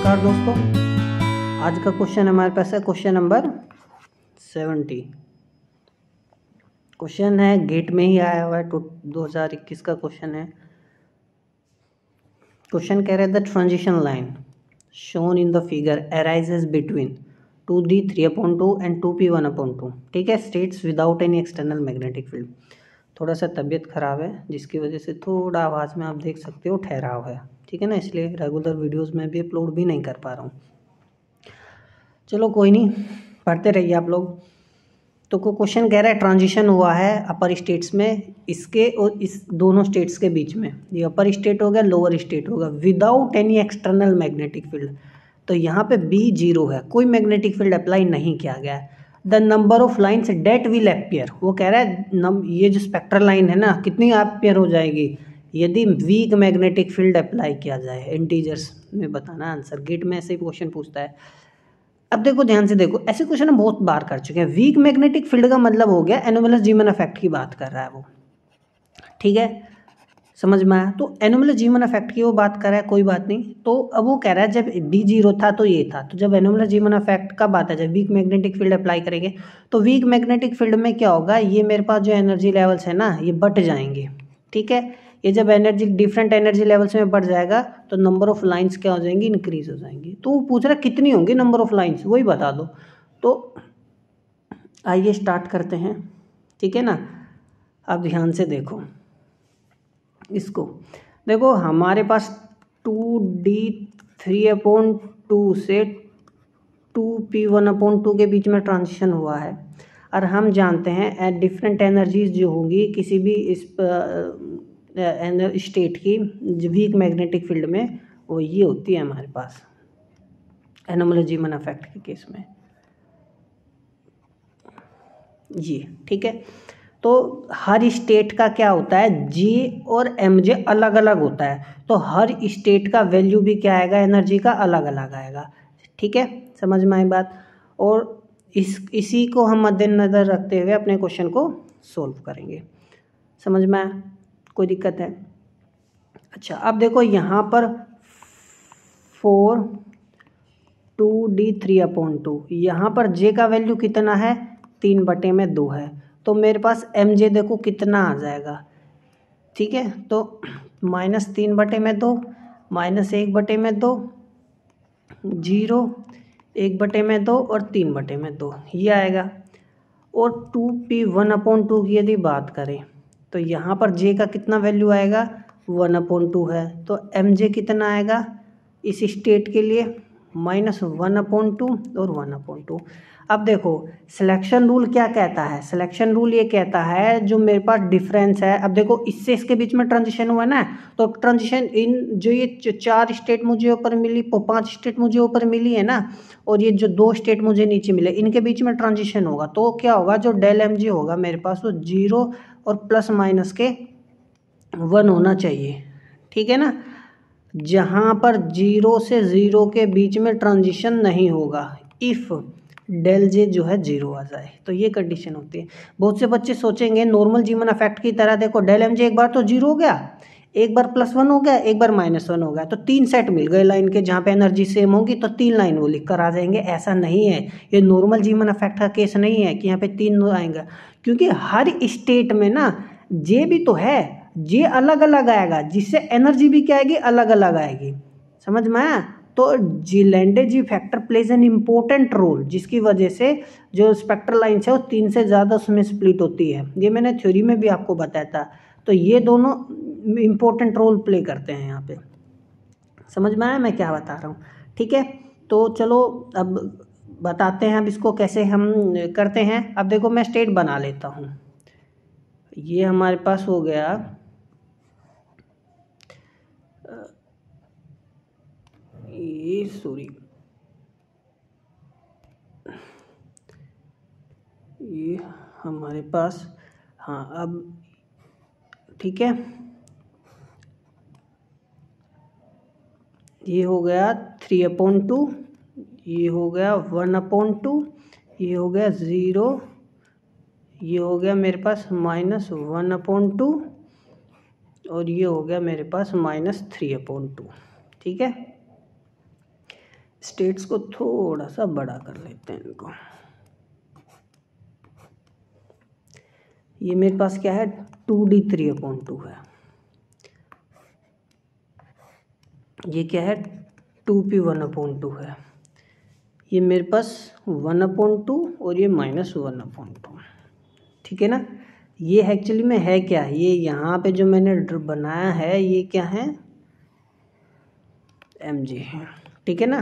नमस्कार दोस्तों, आज का क्वेश्चन हमारे पास है क्वेश्चन नंबर 70। क्वेश्चन है गेट में ही आया हुआ है, 2021 का क्वेश्चन है। क्वेश्चन कह रहे हैं the transition line shown in the figure arises between 2d 3/2 and 2p 1/2। ठीक है, states without any external magnetic field. थोड़ा सा तबीयत ख़राब है जिसकी वजह से थोड़ा आवाज़ में आप देख सकते हो ठहराव है, ठीक है ना, इसलिए रेगुलर वीडियोस में भी अपलोड भी नहीं कर पा रहा हूँ। चलो कोई नहीं, पढ़ते रहिए आप लोग। तो क्वेश्चन कह रहा है ट्रांजिशन हुआ है अपर स्टेट्स में, इसके और इस दोनों स्टेट्स के बीच में। ये अपर स्टेट हो गया, लोअर स्टेट होगा, without any external magnetic field. तो यहाँ पे B 0 है, कोई मैग्नेटिक फील्ड अप्लाई नहीं किया गया है। The number of lines that will appear, वो कह रहा है ये जो स्पेक्ट्रल लाइन है ना, कितनी अपियर हो जाएगी यदि वीक मैग्नेटिक फील्ड अप्लाई किया जाए। इंटीजर्स में बताना आंसर, गेट में ऐसे ही क्वेश्चन पूछता है। अब देखो ध्यान से देखो, ऐसे क्वेश्चन हम बहुत बार कर चुके हैं। वीक मैग्नेटिक फील्ड का मतलब हो गया एनोमलस जीमन इफेक्ट की बात कर रहा है वो, ठीक है, समझ में आया। तो एनोमलस जीमन इफेक्ट की वो बात कर रहा है, कोई बात नहीं। तो अब वो कह रहा है जब B 0 था तो ये था, तो जब एनोमलस जीमन इफेक्ट का बात है, जब वीक मैग्नेटिक फील्ड अप्लाई करेंगे तो वीक मैग्नेटिक फील्ड में क्या होगा, ये मेरे पास जो एनर्जी लेवल्स है ना, ये बढ़ जाएंगे, ठीक है। ये जब एनर्जी डिफरेंट एनर्जी लेवल्स में बढ़ जाएगा तो नंबर ऑफ लाइन्स क्या हो जाएंगी, इंक्रीज हो जाएंगी। तो वो पूछ रहा है कितनी होंगी नंबर ऑफ लाइन्स, वही बता दो। तो आइए स्टार्ट करते हैं, ठीक है ना। अब ध्यान से देखो इसको, देखो हमारे पास 2d 3/2 से 2p 1/2 के बीच में ट्रांजिशन हुआ है। और हम जानते हैं डिफरेंट एनर्जीज जो होंगी किसी भी इस स्टेट की वीक मैग्नेटिक फील्ड में, वो ये होती है हमारे पास एनोमलस जीमन इफेक्ट के केस में ये, ठीक है। तो हर स्टेट का क्या होता है, J और MJ अलग अलग होता है, तो हर स्टेट का वैल्यू भी क्या आएगा, एनर्जी का अलग अलग आएगा, ठीक है, समझ में आई बात। और इसी को हम मद्देनजर रखते हुए अपने क्वेश्चन को सोल्व करेंगे, समझ में आया, कोई दिक्कत है। अच्छा अब देखो यहाँ पर 4 2d 3/2, यहाँ पर J का वैल्यू कितना है, 3/2 है। तो मेरे पास MJ देखो कितना आ जाएगा, ठीक है। तो -3/2 -1/2 0 1/2 और 3/2 ये आएगा। और 2p 1/2 की यदि बात करें तो यहाँ पर J का कितना वैल्यू आएगा, 1/2 है। तो MJ कितना आएगा इस स्टेट के लिए, -1/2 और 1/2। अब देखो सिलेक्शन रूल क्या कहता है, सिलेक्शन रूल ये कहता है जो मेरे पास डिफरेंस है, अब देखो इससे इसके बीच में ट्रांजिशन हुआ ना, तो ट्रांजिशन इन जो ये 4 स्टेट मुझे ऊपर मिली, 5 स्टेट मुझे ऊपर मिली है ना, और ये जो 2 स्टेट मुझे नीचे मिले, इनके बीच में ट्रांजिशन होगा। तो क्या होगा, जो डेल MJ होगा मेरे पास वो 0 और प्लस माइनस के 1 होना चाहिए, ठीक है ना। जहाँ पर 0 से 0 के बीच में ट्रांजिशन नहीं होगा, इफ़ डेल J जो है 0 आ जाए, तो ये कंडीशन होती है। बहुत से बच्चे सोचेंगे नॉर्मल जीमन इफेक्ट की तरह, देखो डेल MJ एक बार तो 0 हो गया, एक बार +1 हो गया, एक बार -1 हो गया, तो 3 सेट मिल गए लाइन के जहाँ पे एनर्जी सेम होगी, तो 3 लाइन वो लिख कर आ जाएंगे। ऐसा नहीं है, ये नॉर्मल जीमन इफेक्ट का केस नहीं है कि यहाँ पे 3 आएंगे, क्योंकि हर स्टेट में ना J भी तो है, J अलग अलग आएगा, जिससे एनर्जी भी क्या आएगी, अलग अलग आएगी, समझ में आया। तो G factor plays an important role, जिसकी वजह से जो स्पेक्ट्रल लाइन्स है वो 3 से ज़्यादा उसमें स्प्लिट होती है, ये मैंने थ्योरी में भी आपको बताया था। तो ये दोनों इम्पोर्टेंट रोल प्ले करते हैं यहाँ पे, समझ में आया मैं क्या बता रहा हूँ, ठीक है। तो चलो अब बताते हैं अब इसको कैसे हम करते हैं। अब देखो मैं स्टेट बना लेता हूँ, ये हमारे पास हो गया ये, सॉरी ये हमारे पास, हाँ अब ठीक है, ये हो गया 3/2, ये हो गया 1/2, ये हो गया 0, ये हो गया मेरे पास -1/2 और ये हो गया मेरे पास -3/2, ठीक है। स्टेट्स को थोड़ा सा बड़ा कर लेते हैं इनको। ये मेरे पास क्या है 2d3/2 है, ये क्या है 2p1/2 है, ये मेरे पास 1/2 और ये -1/2, ठीक है ना। ये एक्चुअली में है क्या, ये यहाँ पे जो मैंने बनाया है ये क्या है mg है, ठीक है ना।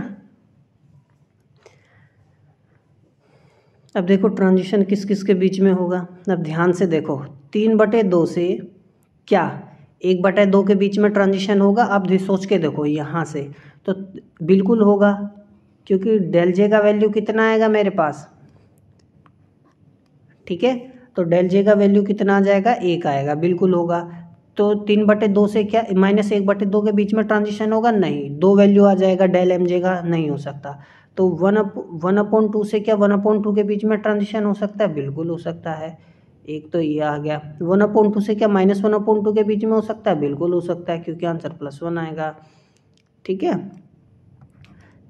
अब देखो ट्रांजिशन किस किस के बीच में होगा, अब ध्यान से देखो 3/2 से क्या 1/2 के बीच में ट्रांजिशन होगा। अब सोच के देखो यहाँ से तो बिल्कुल होगा, क्योंकि डेल जे का वैल्यू कितना आएगा मेरे पास, ठीक है। तो डेल जे का वैल्यू कितना आ जाएगा 1 आएगा, बिल्कुल होगा। तो 3/2 से क्या -1/2 के बीच में ट्रांजिशन होगा, नहीं, 2 वैल्यू आ जाएगा डेल एम जे का, नहीं हो सकता। तो 1/2 से क्या 1/2 के बीच में ट्रांजिशन हो सकता है, बिल्कुल हो सकता है। एक तो ये आ गया। 1/2 से क्या -1/2 के बीच में हो सकता है, बिल्कुल हो सकता है, क्योंकि आंसर +1 आएगा, ठीक है।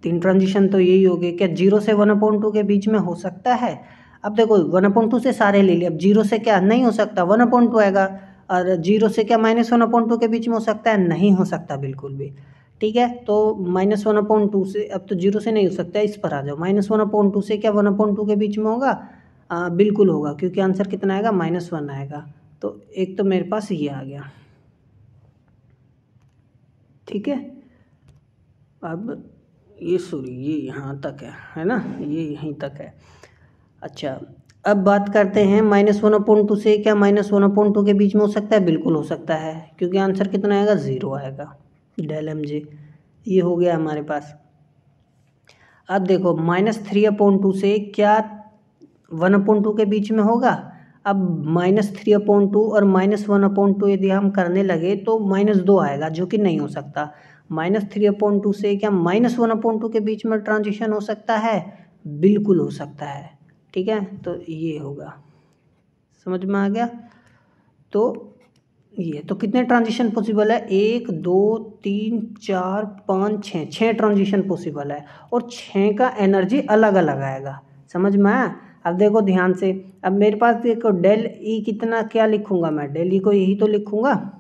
3 ट्रांजिशन तो यही हो गए। क्या 0 से 1/2 के बीच में हो सकता है, अब देखो 1/2 से सारे ले लिए, अब 0 से क्या नहीं हो सकता 1/2 आएगा, और 0 से क्या -1/2 के बीच में हो सकता है, नहीं हो सकता बिल्कुल भी, ठीक है। तो -1/2 से, अब तो 0 से नहीं हो सकता, इस पर आ जाओ, -1/2 से क्या 1/2 के बीच में होगा, बिल्कुल होगा, क्योंकि आंसर कितना आएगा -1 आएगा। तो एक तो मेरे पास ये आ गया, ठीक है। अब ये सॉरी ये यहाँ तक है ना, ये यहीं तक है। अच्छा अब बात करते हैं -1/2 से क्या -1/2 के बीच में हो सकता है, बिल्कुल हो सकता है, क्योंकि आंसर कितना आएगा 0 आएगा, डेल एम जे। ये हो गया हमारे पास। अब देखो -3/2 से क्या 1/2 के बीच में होगा। अब -3/2 और -1/2 यदि हम करने लगे तो -2 आएगा, जो कि नहीं हो सकता। -3/2 से क्या -1/2 के बीच में ट्रांजिशन हो सकता है, बिल्कुल हो सकता है, ठीक है। तो ये होगा, समझ में आ गया। तो ये तो कितने ट्रांजिशन पॉसिबल है, 1 2 3 4 5 6 ट्रांजिशन पॉसिबल है, और 6 का एनर्जी अलग अलग आएगा, समझ में आया। अब देखो ध्यान से, अब मेरे पास देखो डेल ई कितना, क्या लिखूंगा मैं, डेल ई को यही तो लिखूंगा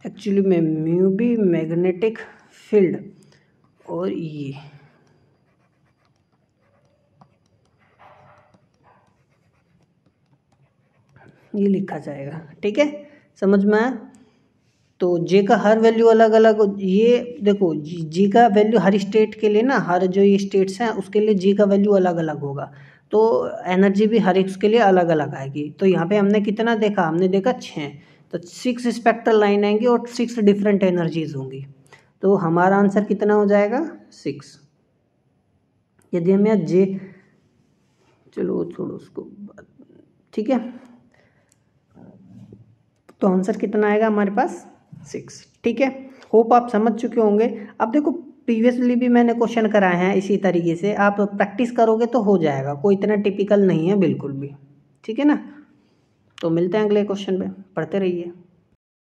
एक्चुअली में, म्यू बी मैग्नेटिक फील्ड, और ये लिखा जाएगा, ठीक है, समझ में आया। तो जे का हर वैल्यू अलग अलग, ये देखो जी का वैल्यू हर स्टेट के लिए ना, हर जो ये स्टेट्स हैं उसके लिए जी का वैल्यू अलग अलग होगा, तो एनर्जी भी हर एक के लिए अलग अलग आएगी। तो यहाँ पे हमने कितना देखा, हमने देखा 6, तो 6 स्पेक्ट्रल लाइन आएंगी और 6 डिफरेंट एनर्जीज होंगी। तो हमारा आंसर कितना हो जाएगा 6। यदि हम यहाँ जे, चलो छोड़ो उसको, ठीक है, तो आंसर कितना आएगा हमारे पास 6, ठीक है। होप आप समझ चुके होंगे। अब देखो प्रीवियसली भी मैंने क्वेश्चन कराए हैं इसी तरीके से, आप प्रैक्टिस करोगे तो हो जाएगा, कोई इतना टिपिकल नहीं है बिल्कुल भी, ठीक है ना। तो मिलते हैं अगले क्वेश्चन पे, पढ़ते रहिए।